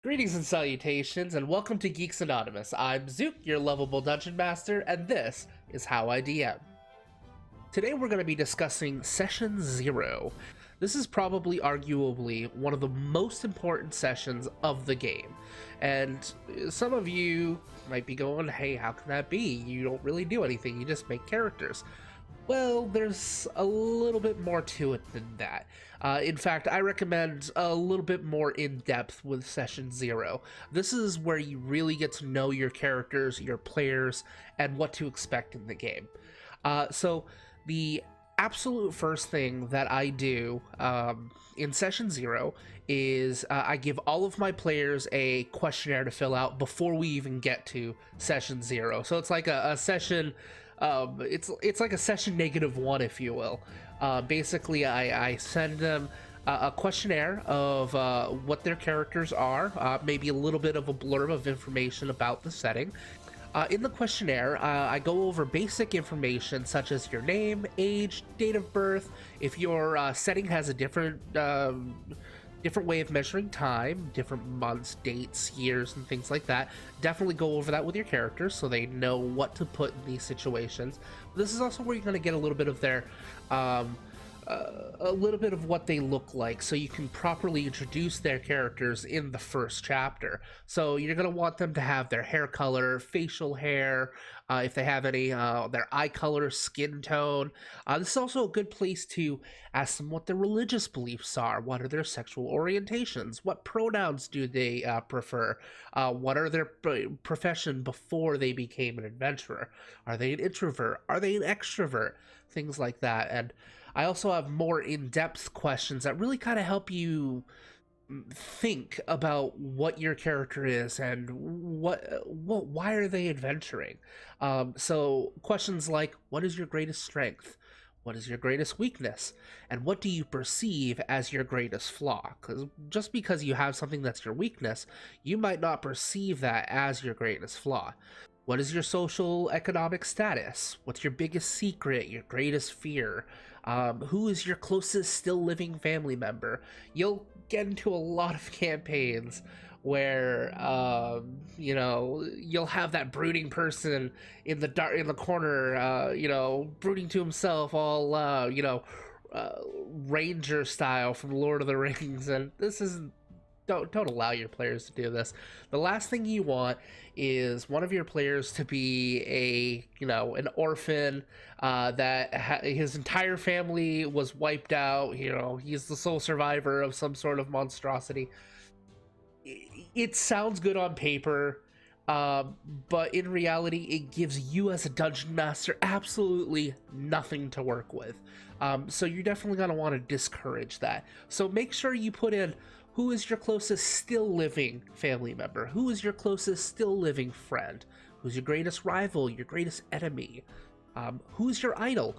Greetings and salutations, and welcome to Geeks Anonymous. I'm Zook, your lovable dungeon master, and this is How I DM. Today we're going to be discussing Session 0. This is probably arguably one of the most important sessions of the game. And some of you might be going, hey, how can that be? You don't really do anything, you just make characters. Well, there's a little bit more to it than that. In fact, I recommend a little bit more in-depth with Session 0. This is where you really get to know your characters, your players, and what to expect in the game. So the absolute first thing that I do in Session 0 is I give all of my players a questionnaire to fill out before we even get to Session 0. So it's like a session... it's like a session -1, if you will. Basically, I send them a questionnaire of what their characters are, maybe a little bit of a blurb of information about the setting. In the questionnaire, I go over basic information such as your name, age, date of birth. If your setting has a different way of measuring time, different months, dates, years, and things like that, definitely go over that with your characters so they know what to put in these situations. This is also where you're going to get a little bit of their a little bit of what they look like, so you can properly introduce their characters in the first chapter. So you're going to want them to have their hair color, facial hair, if they have any, their eye color, skin tone. This is also a good place to ask them what their religious beliefs are. What are their sexual orientations? What pronouns do they prefer? What are their profession before they became an adventurer? Are they an introvert? Are they an extrovert? Things like that. And I also have more in-depth questions that really kind of help you think about what your character is and why are they adventuring. So questions like, what is your greatest strength? What is your greatest weakness? And what do you perceive as your greatest flaw? Because just because you have something that's your weakness, you might not perceive that as your greatest flaw. What is your social economic status? What's your biggest secret, your greatest fear? Who is your closest still living family member? You'll get into a lot of campaigns where you'll have that brooding person in the corner, brooding to himself, all ranger style from Lord of the Rings, and this isn't. Don't allow your players to do this. The last thing you want is one of your players to be an orphan that his entire family was wiped out. He's the sole survivor of some sort of monstrosity. It sounds good on paper, but in reality, it gives you as a dungeon master absolutely nothing to work with. So you're definitely going to want to discourage that. So make sure you put in, who is your closest still living family member? Who is your closest still living friend? Who's your greatest rival, your greatest enemy? Who's your idol?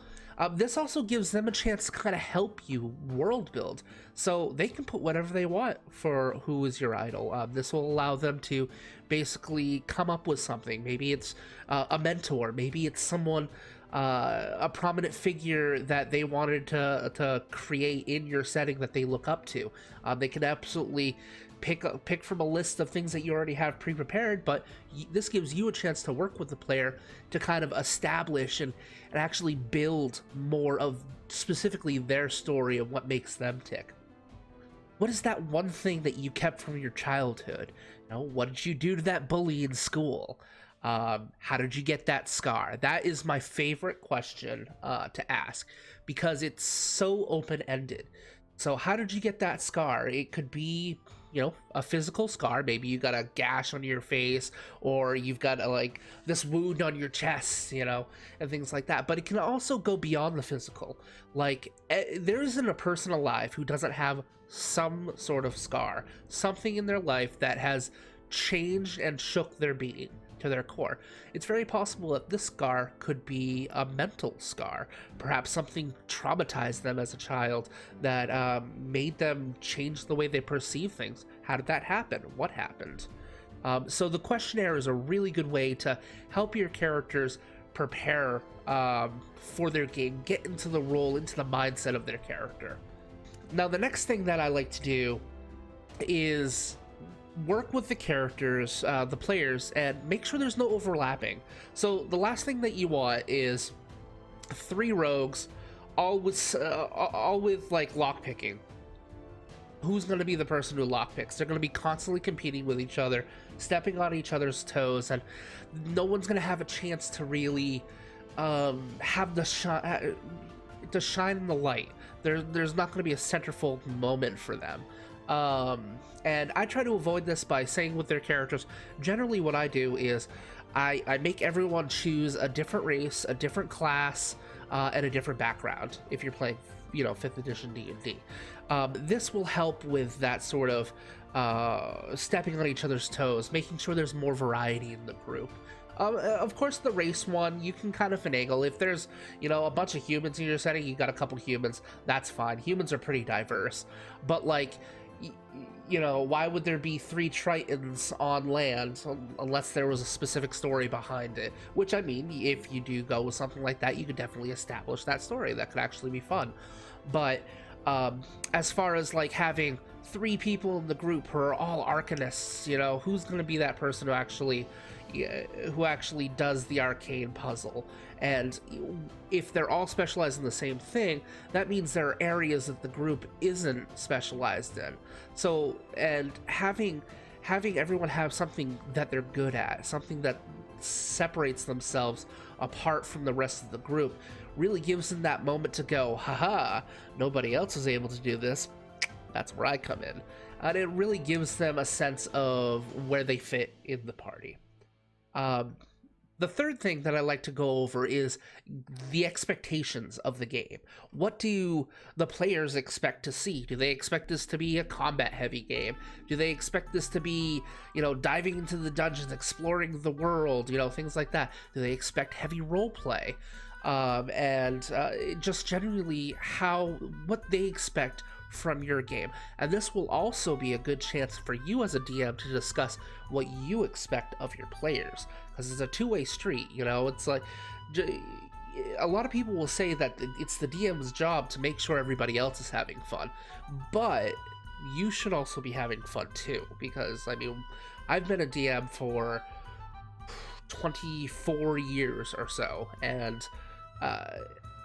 This also gives them a chance to kind of help you world build. So they can put whatever they want for who is your idol. This will allow them to basically come up with something. Maybe it's a mentor. Maybe it's someone, a prominent figure that they wanted to create in your setting that they look up to. They can absolutely pick from a list of things that you already have pre-prepared, but this gives you a chance to work with the player to kind of establish and actually build more of specifically their story of what makes them tick. What is that one thing that you kept from your childhood? What did you do to that bully in school? How did you get that scar? That is my favorite question to ask because it's so open-ended. So how did you get that scar? It could be, a physical scar. Maybe you got a gash on your face, or you've got this wound on your chest, and things like that. But it can also go beyond the physical. There isn't a person alive who doesn't have some sort of scar, something in their life that has changed and shook their being to their core. It's very possible that this scar could be a mental scar. Perhaps something traumatized them as a child that made them change the way they perceive things. How did that happen? What happened? So the questionnaire is a really good way to help your characters prepare for their game, get into the role, into the mindset of their character. Now, the next thing that I like to do is work with the characters, the players, and make sure there's no overlapping. So the last thing that you want is 3 rogues, all with like lockpicking. Who's going to be the person who lockpicks? They're going to be constantly competing with each other, stepping on each other's toes, and no one's going to have a chance to really have the to shine in the light. There's not going to be a centerfold moment for them. And I try to avoid this by saying with their characters, generally what I do is I make everyone choose a different race, a different class, and a different background if you're playing, 5th edition D&D. This will help with that sort of stepping on each other's toes, making sure there's more variety in the group. Of course, the race one, you can kind of finagle. If there's, a bunch of humans in your setting, you got a couple humans, that's fine. Humans are pretty diverse. But, like, why would there be 3 Tritons on land unless there was a specific story behind it? Which, I mean, if you do go with something like that, you could definitely establish that story. That could actually be fun. But as far as, like, having 3 people in the group who are all arcanists, who's going to be that person who actually does the arcane puzzle? And if they're all specialized in the same thing, that means there are areas that the group isn't specialized in. So, and having everyone have something that they're good at, something that separates themselves apart from the rest of the group, really gives them that moment to go, haha, nobody else is able to do this, that's where I come in. And it really gives them a sense of where they fit in the party. The third thing that I like to go over is the expectations of the game. What do the players expect to see? Do they expect this to be a combat-heavy game? Do they expect this to be, diving into the dungeons, exploring the world, things like that? Do they expect heavy roleplay? And just generally what they expect from your game. And this will also be a good chance for you as a DM to discuss what you expect of your players, because it's a two-way street. It's like a lot of people will say that it's the DM's job to make sure everybody else is having fun, but you should also be having fun too, because I've been a DM for 24 years or so, and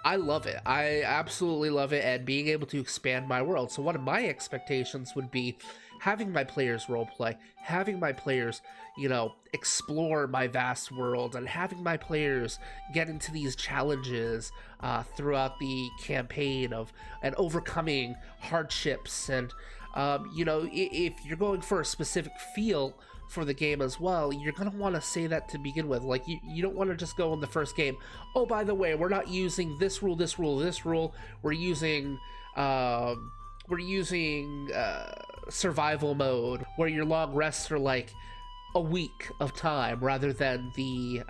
I love it. I absolutely love it, and being able to expand my world. So one of my expectations would be having my players roleplay, having my players, explore my vast world, and having my players get into these challenges throughout the campaign and overcoming hardships. And, if you're going for a specific feel for the game as well, you're going to want to say that to begin with. Like, you don't want to just go in the first game, oh, by the way, we're not using this rule, this rule, this rule, we're using survival mode, where your long rests are like a week of time rather than the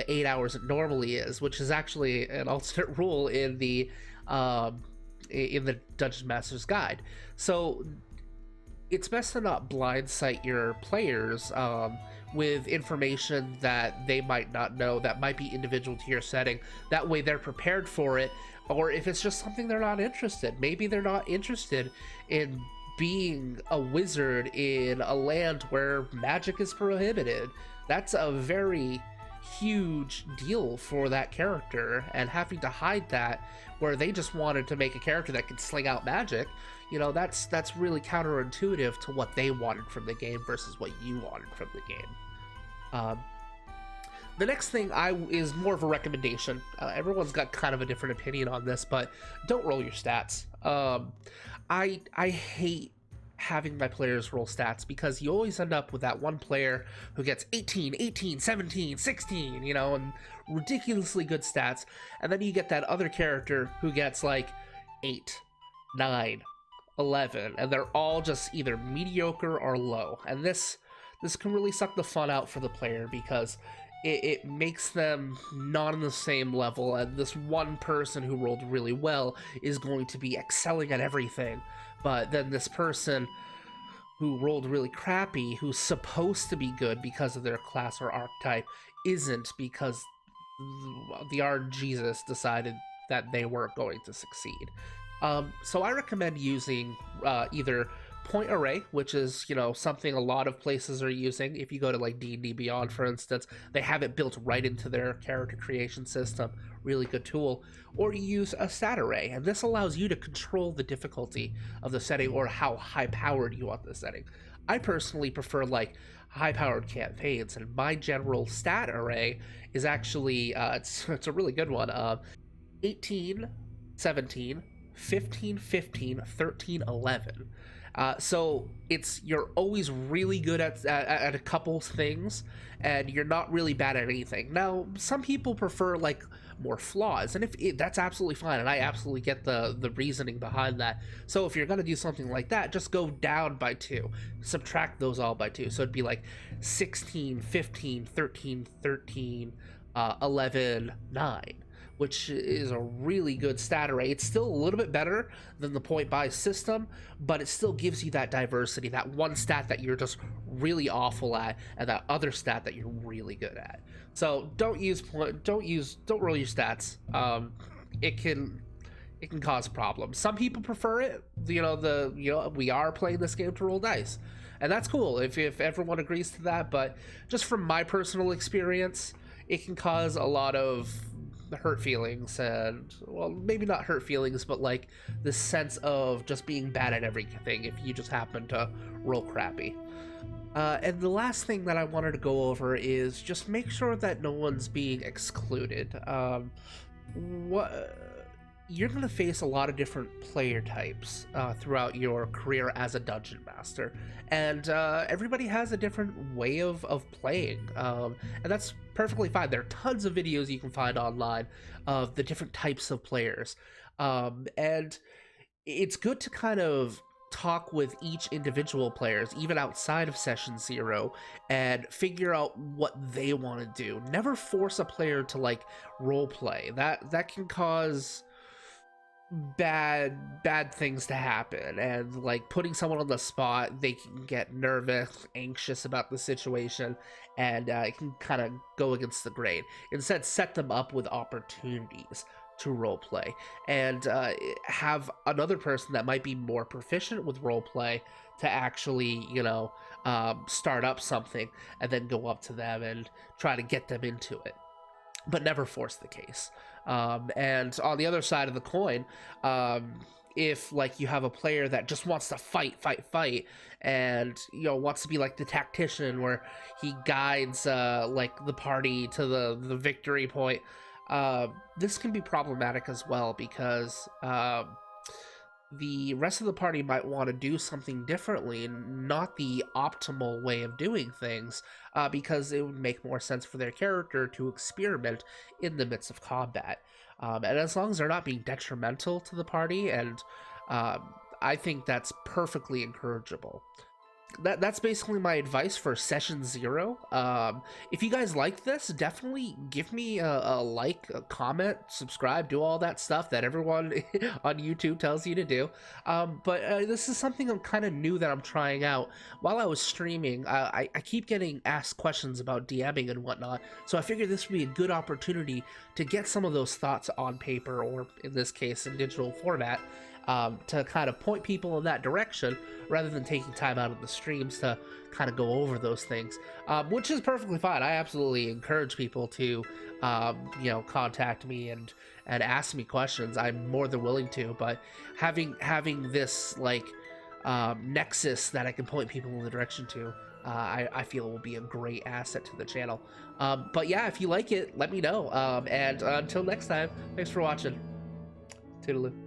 8 hours it normally is, which is actually an alternate rule in the Dungeon Master's Guide. So it's best to not blindside your players with information that they might not know, that might be individual to your setting. That way they're prepared for it. Or if it's just something they're not interested, maybe they're not interested in being a wizard in a land where magic is prohibited. That's a very huge deal for that character, and having to hide that where they just wanted to make a character that could sling out magic, that's really counterintuitive to what they wanted from the game versus what you wanted from the game. The next thing is more of a recommendation. Everyone's got kind of a different opinion on this, but don't roll your stats. I hate having my players roll stats, because you always end up with that one player who gets 18, 17, 16, and ridiculously good stats, and then you get that other character who gets like 8, 9, 11, and they're all just either mediocre or low. And this can really suck the fun out for the player, because it makes them not on the same level, and this one person who rolled really well is going to be excelling at everything, but then this person who rolled really crappy, who's supposed to be good because of their class or archetype, isn't, because the RNGesus decided that they weren't going to succeed. So I recommend using either point array, which is, you know, something a lot of places are using. If you go to like D&D Beyond, for instance, they have it built right into their character creation system. Really good tool. Or you use a stat array, and this allows you to control the difficulty of the setting or how high powered you want the setting. I personally prefer like high powered campaigns, and my general stat array is actually it's a really good one. 18, 17, 15, 15, 13, 11. So you're always really good at a couple things, and you're not really bad at anything. Now, some people prefer like more flaws, and that's absolutely fine, and I absolutely get the reasoning behind that. So if you're gonna do something like that, just go down by 2, subtract those all by 2. So it'd be like 16, 15, 13, 13, 11, 9. Which is a really good stat array. It's still a little bit better than the point buy system, but it still gives you that diversity, that one stat that you're just really awful at, and that other stat that you're really good at. So don't roll your stats. It can cause problems. Some people prefer it. We are playing this game to roll dice, and that's cool if everyone agrees to that. But just from my personal experience, it can cause a lot of hurt feelings, and well, maybe not hurt feelings, but like this sense of just being bad at everything if you just happen to roll crappy. And the last thing that I wanted to go over is just make sure that no one's being excluded. You're going to face a lot of different player types throughout your career as a dungeon master, and everybody has a different way of playing, and that's perfectly fine. There are tons of videos you can find online of the different types of players, and it's good to kind of talk with each individual players, even outside of session 0, and figure out what they want to do. Never force a player to like role play. That can cause bad things to happen, and like putting someone on the spot, they can get nervous, anxious about the situation, and it can kind of go against the grain. Instead, set them up with opportunities to role play, and have another person that might be more proficient with role play to actually, start up something, and then go up to them and try to get them into it, but never force the case. And on the other side of the coin, if like you have a player that just wants to fight, and wants to be like the tactician where he guides like the party to the victory point, this can be problematic as well, because the rest of the party might want to do something differently and not the optimal way of doing things, because it would make more sense for their character to experiment in the midst of combat. And as long as they're not being detrimental to the party, and I think that's perfectly encourageable. That's basically my advice for session 0. If you guys like this, definitely give me a like, a comment, subscribe, do all that stuff that everyone on YouTube tells you to do. But this is something I'm kind of new that I'm trying out. While I was streaming, I keep getting asked questions about DMing and whatnot, so I figured this would be a good opportunity to get some of those thoughts on paper, or in this case in digital format, to kind of point people in that direction, rather than taking time out of the streams to kind of go over those things, which is perfectly fine. I absolutely encourage people to contact me and ask me questions. I'm more than willing to, but having this like nexus that I can point people in the direction to, I feel will be a great asset to the channel. But yeah, if you like it, let me know, and until next time, thanks for watching. Toodaloo.